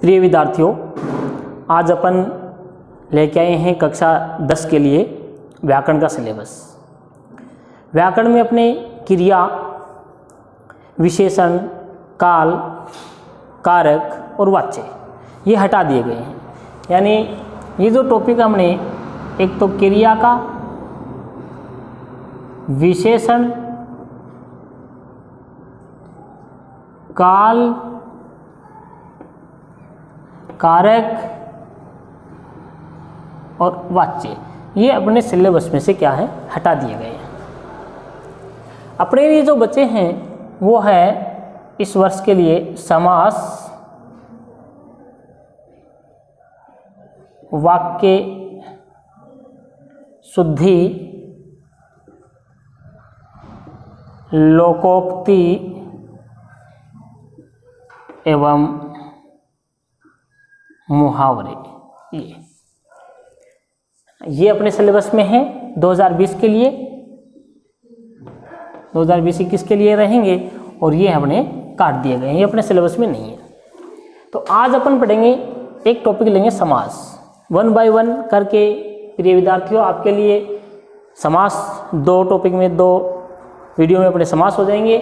प्रिय विद्यार्थियों, आज अपन लेके आए हैं कक्षा 10 के लिए व्याकरण का सिलेबस। व्याकरण में अपने क्रिया, विशेषण, काल, कारक और वाच्य ये हटा दिए गए हैं। यानी ये जो टॉपिक हमने एक तो क्रिया का, विशेषण, काल, कारक और वाच्य ये अपने सिलेबस में से क्या है, हटा दिए गए हैं। अपने लिए जो बचे हैं वो है इस वर्ष के लिए समास, वाक्य शुद्धि, लोकोक्ति एवं मुहावरे। ये अपने सिलेबस में है 2020 के लिए, 2020-21 के लिए रहेंगे और ये हमने काट दिए गए हैं, ये अपने सिलेबस में नहीं है। तो आज अपन पढ़ेंगे, एक टॉपिक लेंगे समास, 1 बाय 1 करके। प्रिय विद्यार्थियों, आपके लिए समास 2 टॉपिक में, 2 वीडियो में अपने समास हो जाएंगे,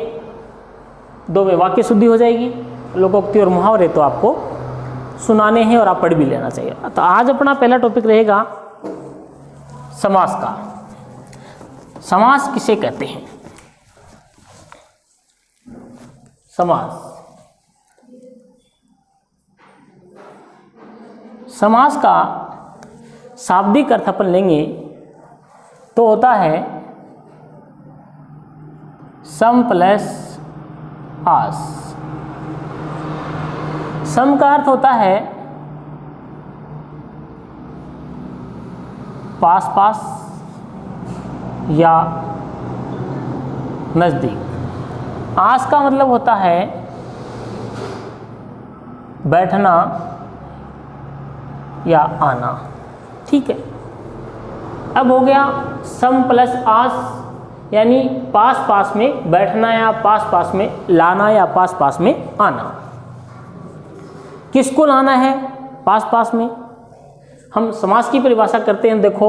2 में वाक्य शुद्धि हो जाएगी, लोकोक्ति और मुहावरे तो आपको सुनाने हैं और आप पढ़ भी लेना चाहिए। तो आज अपना पहला टॉपिक रहेगा समास का। समास किसे कहते हैं? समास, समास का शाब्दिक अर्थ अपन लेंगे तो होता है सम प्लस आस। सम का अर्थ होता है पास पास या नज़दीक। आस का मतलब होता है बैठना या आना। ठीक है, अब हो गया सम प्लस आस, यानी पास पास में बैठना या पास पास में लाना या पास पास में आना। किसको लाना है पास पास में? हम समास की परिभाषा करते हैं। देखो,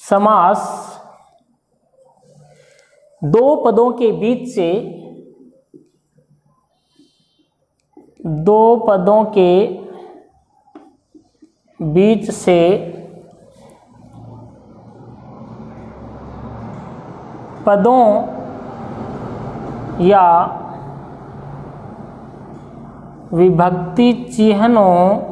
समास 2 पदों के बीच से, 2 पदों के बीच से पदों या विभक्ति चिन्हों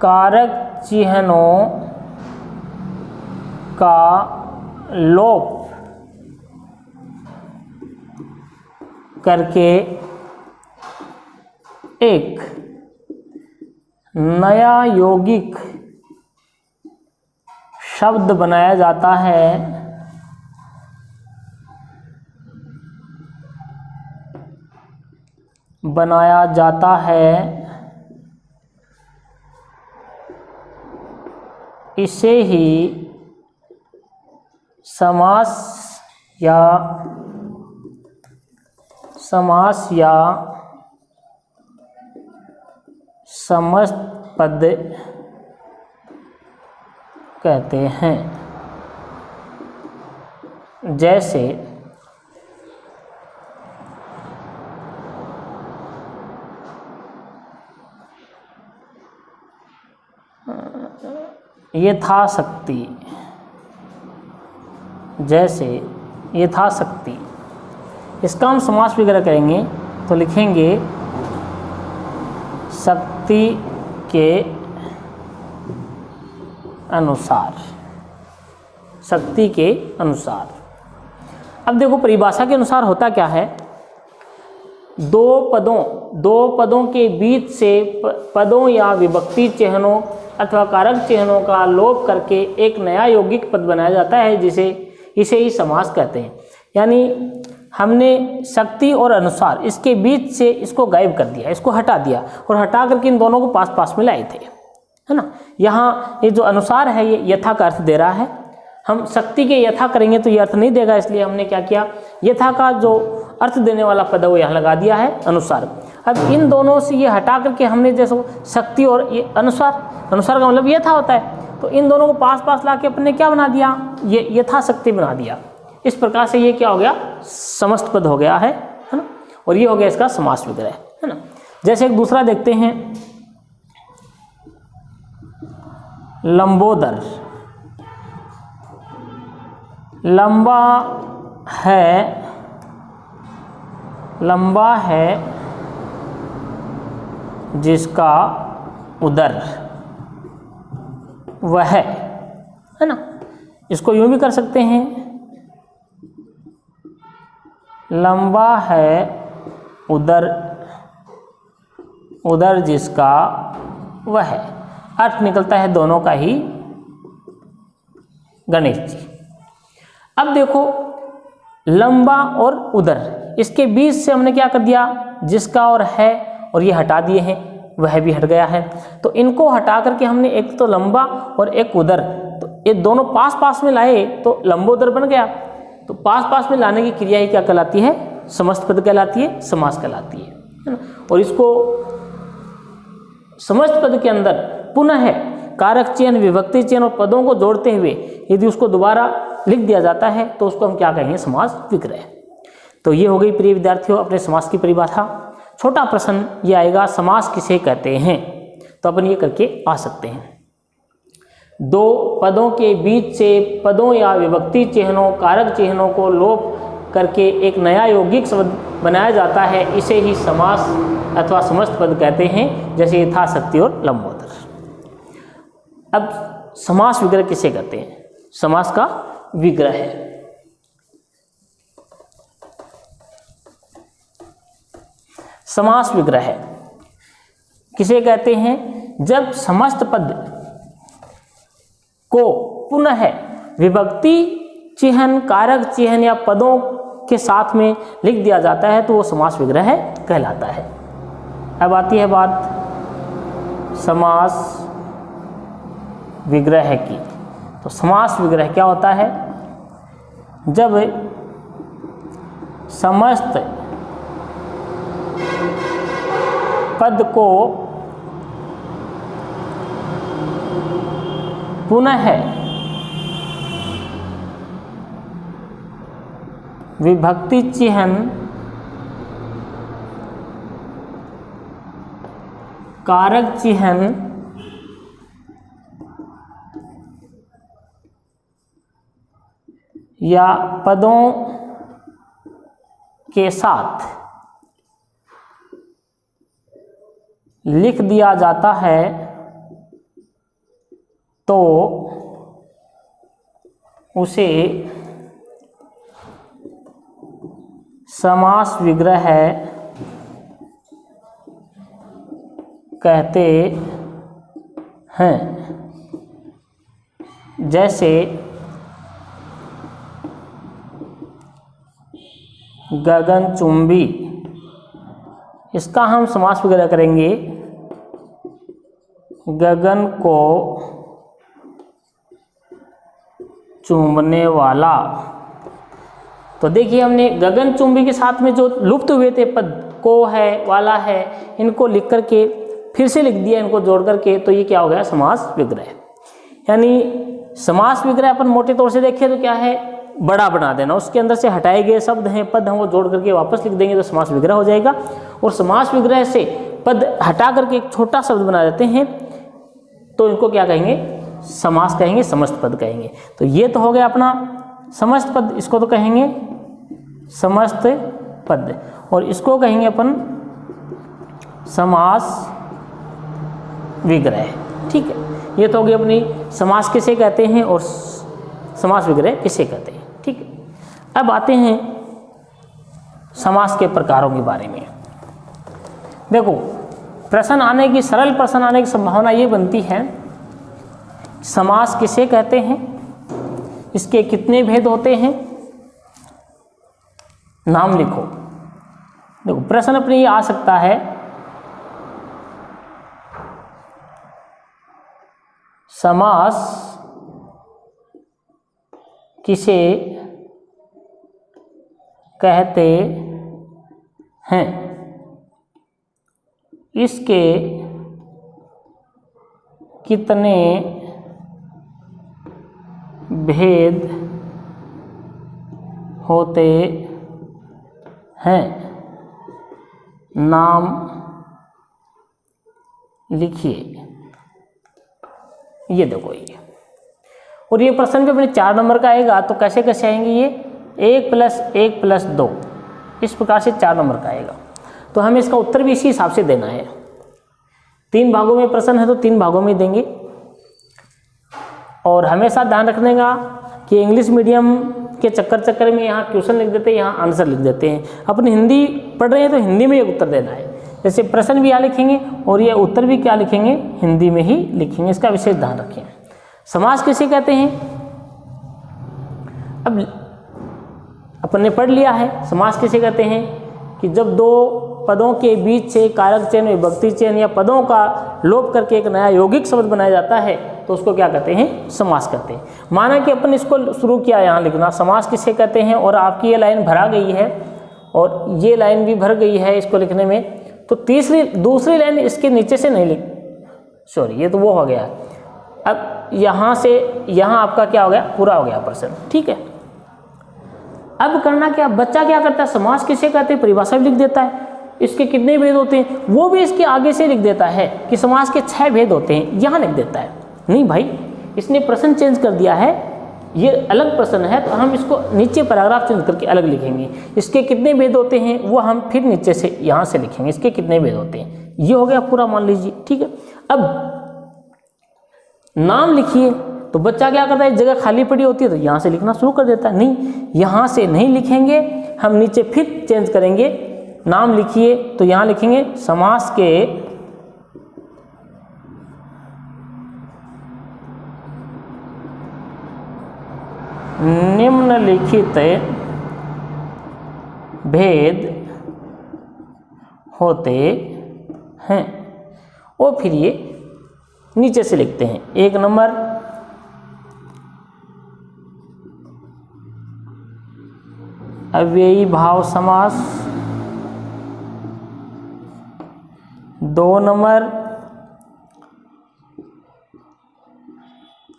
कारक चिन्हों का लोप करके एक नया यौगिक शब्द बनाया जाता है, इसे ही समास या समस्त पद कहते हैं। जैसे यथाशक्ति, जैसे यथाशक्ति, इसका हम समास वगैरह करेंगे तो लिखेंगे शक्ति के अनुसार, शक्ति के अनुसार। अब देखो, परिभाषा के अनुसार होता क्या है, 2 पदों के बीच से पदों या विभक्ति चिन्हों अथवा कारक चिन्हों का लोप करके एक नया यौगिक पद बनाया जाता है, इसे ही समास कहते हैं। यानी हमने शक्ति और अनुसार इसके बीच से इसको गायब कर दिया, इसको हटा दिया और हटा करके इन दोनों को पास पास में लाए थे, है ना। यहाँ ये जो अनुसार है ये यथा का अर्थ दे रहा है हम शक्ति के यथा करेंगे तो ये अर्थ नहीं देगा, इसलिए हमने क्या किया, यथा का जो अर्थ देने वाला पद है वो यहाँ लगा दिया है अनुसार। अब इन दोनों से ये हटा करके हमने जैसे शक्ति और ये अनुसार, अनुसार का मतलब यथा होता है, तो इन दोनों को पास पास ला के अपने क्या बना दिया, ये यथाशक्ति बना दिया। इस प्रकार से ये क्या हो गया, समस्त पद हो गया है ना, और ये हो गया इसका समास विग्रह, है ना। जैसे एक दूसरा देखते हैं, लंबोदर, लंबा है जिसका उदर वह है ना। इसको यूं भी कर सकते हैं, लंबा है उदर जिसका वह, अर्थ निकलता है दोनों का ही गणेश जी। अब देखो लंबा और उदर, इसके बीच से हमने क्या कर दिया, जिसका और है, और ये हटा दिए हैं, वह भी हट गया है। तो इनको हटा करके हमने एक तो लंबा और एक उदर, तो ये दोनों पास पास में लाए तो लंबोदर बन गया। तो पास पास में लाने की क्रिया ही क्या कहलाती है, समस्त पद कहलाती है, समास कहलाती है ना। और इसको समस्त पद के अंदर पुनः कारक चिन्ह, विभक्ति चिन्ह और पदों को जोड़ते हुए यदि उसको दोबारा लिख दिया जाता है तो उसको हम क्या कहेंगे, समास विग्रह। तो ये हो गई प्रिय विद्यार्थियों अपने समास की परिभाषा। छोटा प्रश्न ये आएगा, समास किसे कहते हैं, तो अपन ये करके आ सकते हैं। दो पदों के बीच से पदों या विभक्ति चिन्हों, कारक चिन्हों को लोप करके एक नया यौगिक शब्द बनाया जाता है, इसे ही समास अथवा समस्त पद कहते हैं, जैसे यथाशक्ति और लंबोदर। अब समास विग्रह किसे कहते हैं, समास का विग्रह है। समास विग्रह किसे कहते हैं, जब समस्त पद को पुनः विभक्ति चिन्ह, कारक चिन्ह या पदों के साथ में लिख दिया जाता है तो वो समास विग्रह कहलाता है। अब आती है बात समास विग्रह की। तो समास विग्रह क्या होता है, जब समस्त पद को पुनः विभक्ति चिन्ह, कारक चिन्ह या पदों के साथ लिख दिया जाता है तो उसे समास विग्रह कहते हैं। जैसे गगनचुंबी, इसका हम समास विग्रह करेंगे गगन को चूमने वाला। तो देखिए हमने गगनचुंबी के साथ में जो लुप्त हुए थे पद को है, वाला है, इनको लिख करके फिर से लिख दिया, इनको जोड़ करके, तो ये क्या हो गया, समास विग्रह। यानी समास विग्रह अपन मोटे तौर से देखें तो क्या है, बड़ा बना देना, उसके अंदर से हटाए गए शब्द हैं, पद हैं, वो जोड़ करके वापस लिख देंगे तो समास विग्रह हो जाएगा। और समास विग्रह से पद हटा करके एक छोटा शब्द बना देते हैं तो इनको क्या कहेंगे, समास कहेंगे, समस्त पद कहेंगे। तो ये तो हो गया अपना समस्त पद, इसको तो कहेंगे समस्त पद, और इसको कहेंगे अपन समास विग्रह। ठीक है, ये तो हो गई अपनी समास किसे कहते हैं और समास विग्रह किसे कहते हैं। ठीक है, अब आते हैं समास के प्रकारों के बारे में। देखो प्रश्न आने की, सरल प्रश्न आने की संभावना ये बनती है, समास किसे कहते हैं, इसके कितने भेद होते हैं, नाम लिखो। देखो प्रश्न अपने ये आ सकता है, समास किसे कहते हैं, इसके कितने भेद होते हैं, नाम लिखिए। ये देखो ये, और ये प्रश्न भी अपने 4 नंबर का आएगा। तो कैसे कैसे आएंगे ये, 1 + 1 + 2, इस प्रकार से 4 नंबर का आएगा। तो हमें इसका उत्तर भी इसी हिसाब से देना है। 3 भागों में प्रश्न है तो 3 भागों में देंगे। और हमेशा ध्यान रखने का कि इंग्लिश मीडियम के चक्कर में यहाँ क्वेश्चन लिख देते हैं, यहाँ आंसर लिख देते हैं। अपनी हिंदी पढ़ रहे हैं तो हिंदी में एक उत्तर देना है। जैसे प्रश्न भी यहाँ लिखेंगे और ये उत्तर भी क्या लिखेंगे, हिंदी में ही लिखेंगे। इसका विशेष ध्यान रखें। समास किसे कहते हैं, अब अपन ने पढ़ लिया है। समास किसे कहते हैं कि जब 2 पदों के बीच से कारक चिन्ह, विभक्ति चिन्ह या पदों का लोप करके एक नया यौगिक शब्द बनाया जाता है तो उसको क्या कहते हैं, समास कहते हैं। माना कि अपन इसको शुरू किया यहाँ लिखना, समास किसे कहते हैं, और आपकी ये लाइन भरा गई है और ये लाइन भी भर गई है इसको लिखने में, तो दूसरी लाइन इसके नीचे से नहीं लिख, सॉरी ये तो वो हो गया। अब यहाँ से यहाँ आपका क्या हो गया, पूरा हो गया प्रश्न, ठीक है। अब करना क्या, बच्चा क्या करता है, समास किसे कहते हैं परिभाषा भी लिख देता है, इसके कितने भेद होते हैं वो भी इसके आगे से लिख देता है कि समास के 6 भेद होते हैं, यहाँ लिख देता है। नहीं भाई, इसने प्रश्न चेंज कर दिया है, ये अलग प्रश्न है तो हम इसको नीचे पैराग्राफ चेंज करके अलग लिखेंगे। इसके कितने भेद होते हैं वो हम फिर नीचे से यहाँ से लिखेंगे, इसके कितने भेद होते हैं। ये हो गया पूरा, मान लीजिए, ठीक है। अब नाम लिखिए, तो बच्चा क्या करता है, जगह खाली पड़ी होती है तो यहाँ से लिखना शुरू कर देता है। नहीं, यहाँ से नहीं लिखेंगे, हम नीचे फिर चेंज करेंगे। नाम लिखिए तो यहाँ लिखेंगे समास के निम्नलिखित भेद होते हैं, और फिर ये नीचे से लिखते हैं। 1 नंबर, अव्ययी भाव समास। 2 नंबर,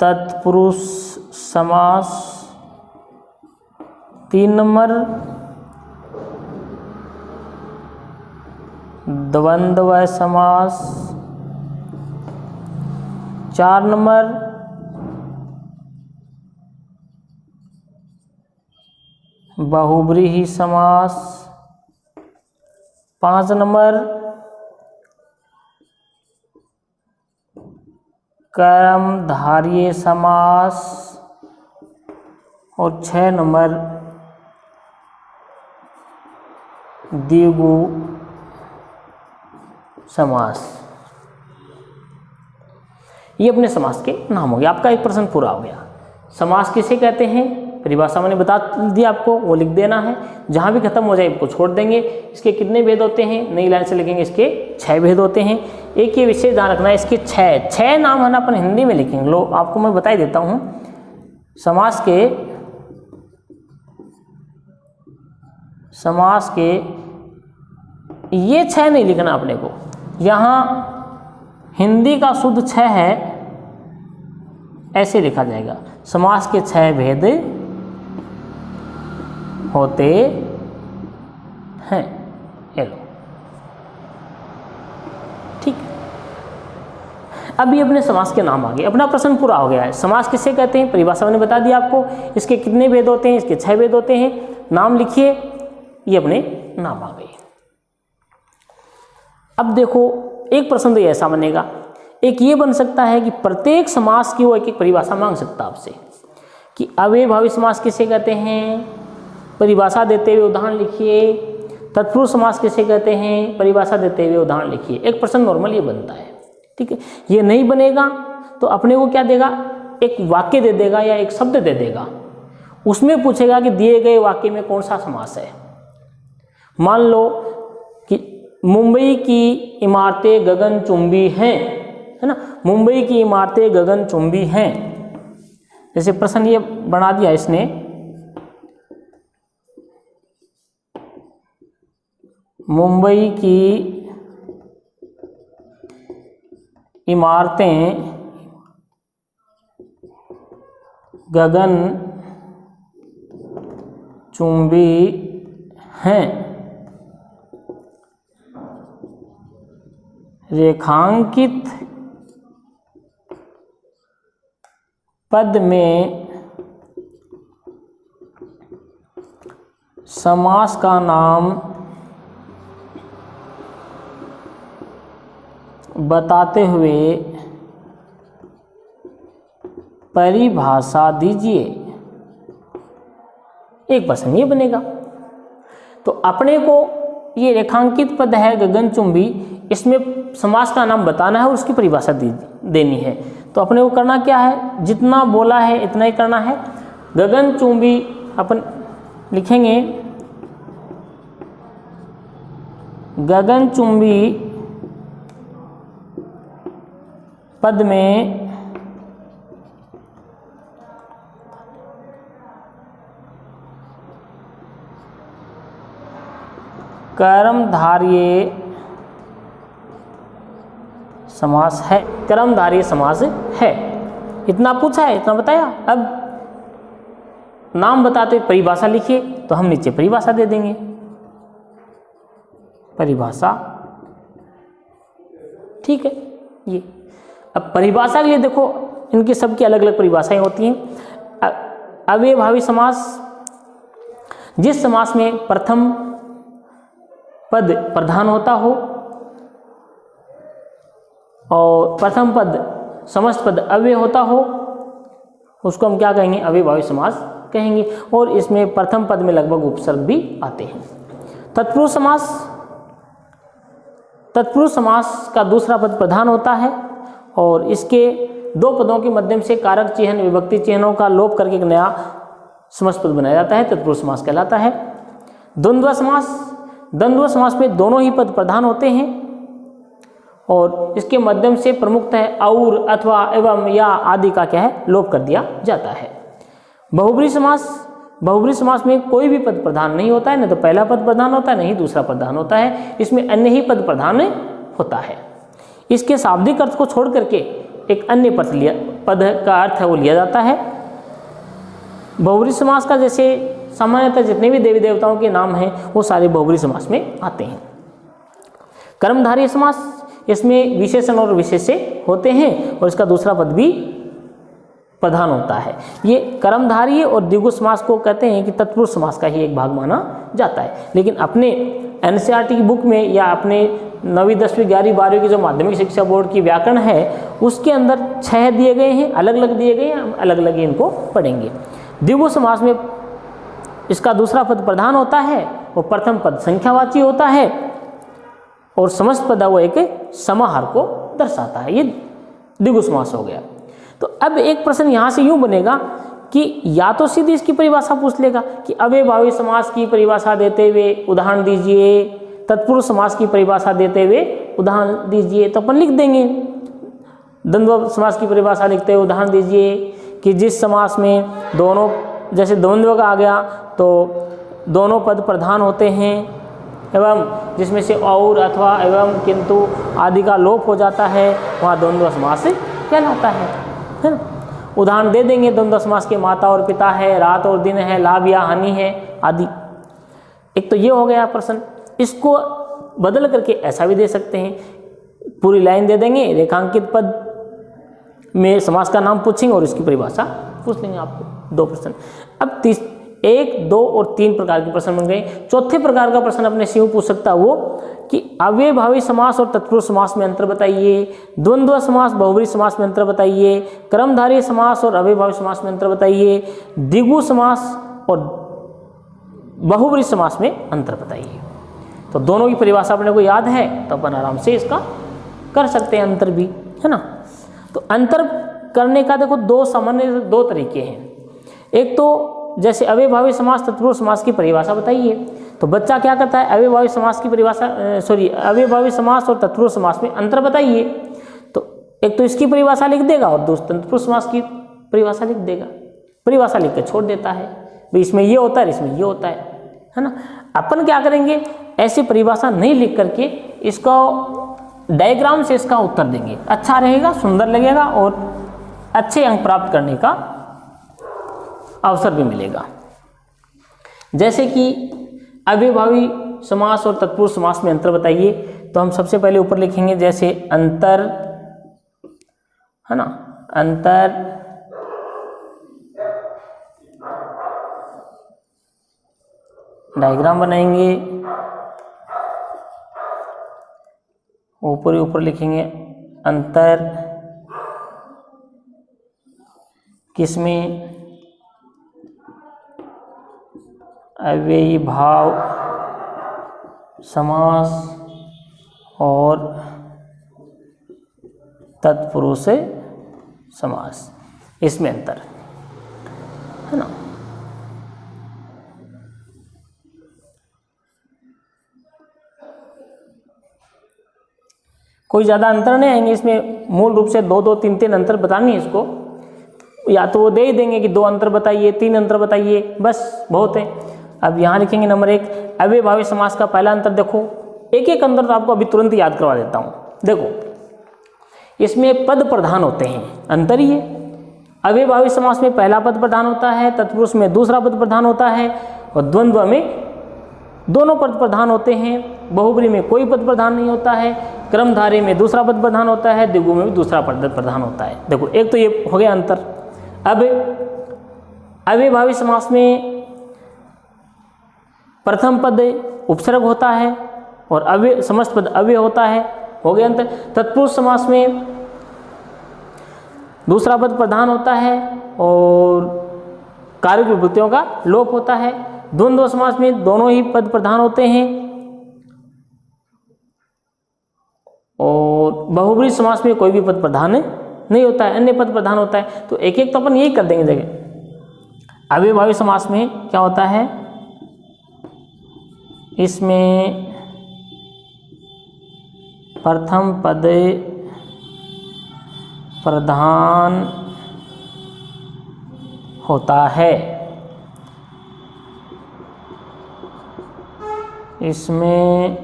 तत्पुरुष समास। 3 नंबर, द्वंद्व समास। 4 नंबर, बहुब्रीहि समास। 5 नंबर, कर्मधारय समास। और 6 नंबर, द्विगु समास। ये अपने समास के नाम हो गया। आपका एक प्रश्न पूरा हो गया। समास किसे कहते हैं परिभाषा मैंने बता दी आपको, वो लिख देना है। जहाँ भी खत्म हो जाए उसको छोड़ देंगे। इसके कितने भेद होते हैं, नई लाइन से लिखेंगे, इसके 6 भेद होते हैं। एक ये विशेष ध्यान रखना है, इसके 6 नाम है ना अपन हिंदी में लिखेंगे। लो आपको मैं बता ही देता हूँ। समास के ये 6 नहीं लिखना अपने को। यहाँ हिंदी का शुद्ध 6 है, ऐसे लिखा जाएगा। समास के 6 भेद होते हैं, ये लो, ठीक। अब ये अपने समास के नाम आ गए, अपना प्रश्न पूरा हो गया है। समास किसे कहते हैं परिभाषा मैंने बता दिया आपको। इसके कितने भेद होते हैं, इसके 6 भेद होते हैं। नाम लिखिए, ये अपने नाम आ गए। अब देखो एक प्रश्न तो ऐसा बनेगा, एक ये बन सकता है कि प्रत्येक समास की वो एक परिभाषा मांग सकता है आपसे कि अव्ययभावी समास किसे कहते हैं, परिभाषा देते हुए उदाहरण लिखिए। तत्पुरुष समास किसे कहते हैं, परिभाषा देते हुए उदाहरण लिखिए। एक प्रश्न नॉर्मल ये बनता है, ठीक है। ये नहीं बनेगा तो अपने को क्या देगा, एक वाक्य दे देगा या एक शब्द दे देगा। उसमें पूछेगा कि दिए गए वाक्य में कौन सा समास है। मान लो कि मुंबई की इमारतें गगनचुंबी हैं, है ना, मुंबई की इमारतें गगनचुंबी हैं। जैसे प्रश्न ये बना दिया इसने, मुंबई की इमारतें गगन चुंबी हैं, रेखांकित पद में समास का नाम बताते हुए परिभाषा दीजिए। एक प्रश्न ये बनेगा। तो अपने को ये रेखांकित पद है गगनचुंबी, इसमें समास का नाम बताना है और उसकी परिभाषा देनी है। तो अपने को करना क्या है, जितना बोला है इतना ही करना है। गगनचुंबी अपन लिखेंगे, गगनचुंबी पद में कर्मधारय समास है, कर्मधारय समास है। इतना पूछा है, इतना बताया। अब नाम बताते परिभाषा लिखिए, तो हम नीचे परिभाषा दे देंगे। परिभाषा, ठीक है। ये अब परिभाषा के लिए देखो, इनकी सबकी अलग अलग परिभाषाएं होती हैं। अव्ययभावी समास, जिस समास में प्रथम पद प्रधान होता हो और प्रथम पद समस्त पद अव्यय होता हो, उसको हम क्या कहेंगे, अव्ययभावी समास कहेंगे। और इसमें प्रथम पद में लगभग उपसर्ग भी आते हैं। तत्पुरुष समास, तत्पुरुष समास का दूसरा पद प्रधान होता है और इसके दो पदों के माध्यम से कारक चिन्ह विभक्ति चिन्हों का लोप करके एक नया समस्त पद बनाया जाता है, तत्पुरुष समास कहलाता है। द्वंद्व समास, द्वंद्व समास में दोनों ही पद प्रधान होते हैं और इसके माध्यम से प्रमुखतः और अथवा एवं या आदि का क्या है, लोप कर दिया जाता है। बहुब्री समास, बहुब्री समास में कोई भी पद प्रधान नहीं होता है, न तो पहला पद प्रधान होता है, न ही दूसरा प्रधान होता है। इसमें अन्य ही पद प्रधान होता है। इसके शाब्दिक अर्थ को छोड़ करके एक अन्य पद का अर्थ है वो लिया जाता है। बहुब्री समास का जैसे सामान्यतः जितने भी देवी देवताओं के नाम हैं वो सारे बहुब्री समास में आते हैं। कर्मधारय समास, इसमें विशेषण और विशेष्य होते हैं और इसका दूसरा पद भी प्रधान होता है। ये कर्मधारय और द्विगु समास को कहते हैं कि तत्पुरुष समास का ही एक भाग माना जाता है। लेकिन अपने एनसीईआरटी की बुक में या अपने 9वीं 10वीं 11वीं 12वीं की जो माध्यमिक शिक्षा बोर्ड की व्याकरण है उसके अंदर 6 दिए गए हैं, अलग अलग दिए गए हैं, हम अलग अलग इनको पढ़ेंगे। द्विगु समास में इसका दूसरा पद प्रधान होता है और प्रथम पद संख्यावाची होता है और समस्त पद वो एक समाहार को दर्शाता है। ये द्विगु समास हो गया। तो अब एक प्रश्न यहाँ से यूँ बनेगा कि या तो सीधी इसकी परिभाषा पूछ लेगा कि अव्ययभावी समास की परिभाषा देते हुए उदाहरण दीजिए, तत्पुरुष समास की परिभाषा देते हुए उदाहरण दीजिए, तो अपन लिख देंगे। द्वंद्व समास की परिभाषा लिखते हुए उदाहरण दीजिए कि जिस समास में दोनों, जैसे द्वंद्व का आ गया तो दोनों पद प्रधान होते हैं एवं जिसमें से और अथवा एवं किंतु आदि का लोप हो जाता है, वहाँ द्वंद्व समास कहलाता है ना। उदाहरण दे देंगे द्वंद्व समास के, माता और पिता है, रात और दिन है, लाभ या हानि है आदि। एक तो ये हो गया प्रश्न। इसको बदल करके ऐसा भी दे सकते हैं, पूरी लाइन दे देंगे, रेखांकित पद में समास का नाम पूछेंगे और इसकी परिभाषा पूछ लेंगे आपको। 2 प्रश्न। अब 1, 2 और 3 प्रकार के प्रश्न बन गए। चौथे प्रकार का प्रश्न अपने से यूँ पूछ सकता है वो कि अव्ययभावी समास और तत्पुरुष समास में अंतर बताइए, द्वंद्व समास बहुब्री समास में अंतर बताइए, कर्मधारय समास और अव्ययभावी समास में अंतर बताइए, द्विगु समास और बहुब्री समास में अंतर बताइए। तो दोनों की परिभाषा अपने को याद है तो अपन आराम से इसका कर सकते हैं अंतर भी, है ना। तो अंतर करने का देखो 2 तरीके हैं। एक तो जैसे अव्ययभावी समास तत्पुरुष समास की परिभाषा बताइए, तो बच्चा क्या करता है, अव्ययभावी समास की परिभाषा अव्ययभावी समास और तत्पुरुष समास में अंतर बताइए। तो एक तो इसकी परिभाषा लिख देगा और दूसरा तत्पुरुष समास की परिभाषा लिख देगा। परिभाषा लिख के छोड़ देता है, भाई इसमें ये होता है, इसमें ये होता है ना। अपन क्या करेंगे, ऐसी परिभाषा नहीं लिख करके इसको डायग्राम से इसका उत्तर देंगे, अच्छा रहेगा, सुंदर लगेगा और अच्छे अंक प्राप्त करने का अवसर भी मिलेगा। जैसे कि अव्ययभावी समास और तत्पुरुष समास में अंतर बताइए, तो हम सबसे पहले ऊपर लिखेंगे जैसे अंतर, है ना, अंतर डायग्राम बनाएंगे, ऊपर लिखेंगे अंतर किसमें, अव्ययी भाव समास और तत्पुरुष समास, इसमें अंतर है ना। कोई ज़्यादा अंतर नहीं आएंगे इसमें, मूल रूप से 2 2 3 3 अंतर बतानी है इसको, या तो वो दे ही देंगे कि 2 अंतर बताइए, 3 अंतर बताइए, बस बहुत है। अब यहाँ लिखेंगे नंबर 1 अव्ययभावी समास का पहला अंतर देखो, एक एक अंतर तो आपको अभी तुरंत याद करवा देता हूँ। देखो इसमें पद प्रधान होते हैं, अंतर ही है। अव्ययभावी समास में पहला पद प्रधान होता है, तत्पुरुष में दूसरा पद प्रधान होता है और द्वंद्व में दोनों पद प्रधान होते हैं। बहुब्री में कोई पद प्रधान नहीं होता है, क्रमधारय में दूसरा पद प्रधान होता है, द्विगु में भी दूसरा पद प्रधान होता है। देखो एक तो ये हो गया अंतर। अब अव्ययभावी समास में प्रथम पद उपसर्ग होता है और अव्यय समस्त पद अव्यय होता है, हो गया अंतर। तत्पुरुष समास में दूसरा पद प्रधान होता है और कारक विभूतियों का लोप होता है। द्वंद्व समास में दोनों ही पद प्रधान होते हैं और बहुब्री समास में कोई भी पद प्रधान नहीं होता है, अन्य पद प्रधान होता है। तो एक एक तो अपन यही कर देंगे जगह। अव्ययभावी समास में क्या होता है, इसमें प्रथम पद प्रधान होता है, इसमें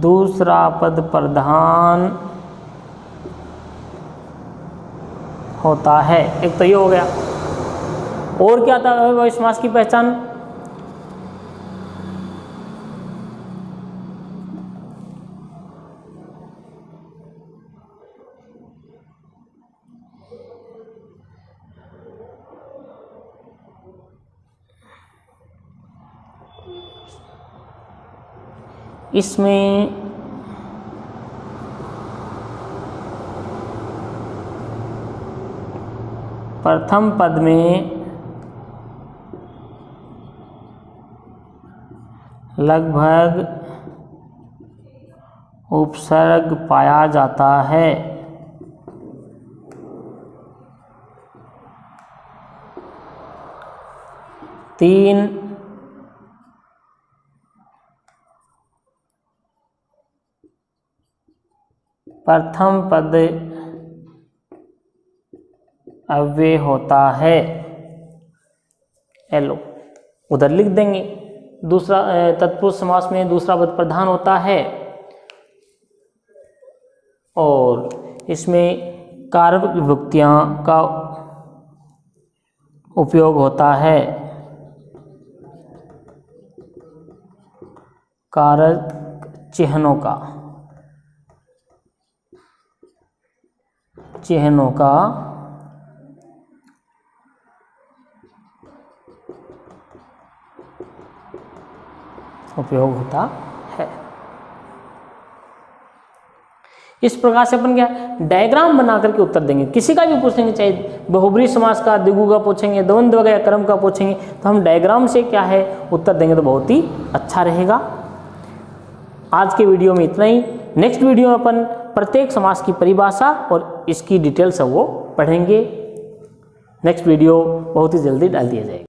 दूसरा पद प्रधान होता है। एक तो ये हो गया। और क्या था अव्ययभावी समास की पहचान, इसमें प्रथम पद में लगभग उपसर्ग पाया जाता है। तीन प्रथम पद अव्यय होता है। एलो उधर लिख देंगे। दूसरा तत्पुरुष समास में दूसरा पद प्रधान होता है और इसमें कारक विभक्तियां का उपयोग होता है। कारक चिन्हों का उपयोग होता है। इस प्रकार से अपन क्या डायग्राम बना करके उत्तर देंगे। किसी का भी पूछेंगे, चाहे बहुब्री समास का, द्विगु का पूछेंगे, द्वंद्व का या क्रम का पूछेंगे, तो हम डायग्राम से क्या है उत्तर देंगे तो बहुत ही अच्छा रहेगा। आज के वीडियो में इतना ही। नेक्स्ट वीडियो में अपन प्रत्येक समास की परिभाषा और इसकी डिटेल्स है वो पढ़ेंगे। नेक्स्ट वीडियो बहुत ही जल्दी डाल दिया जाएगा।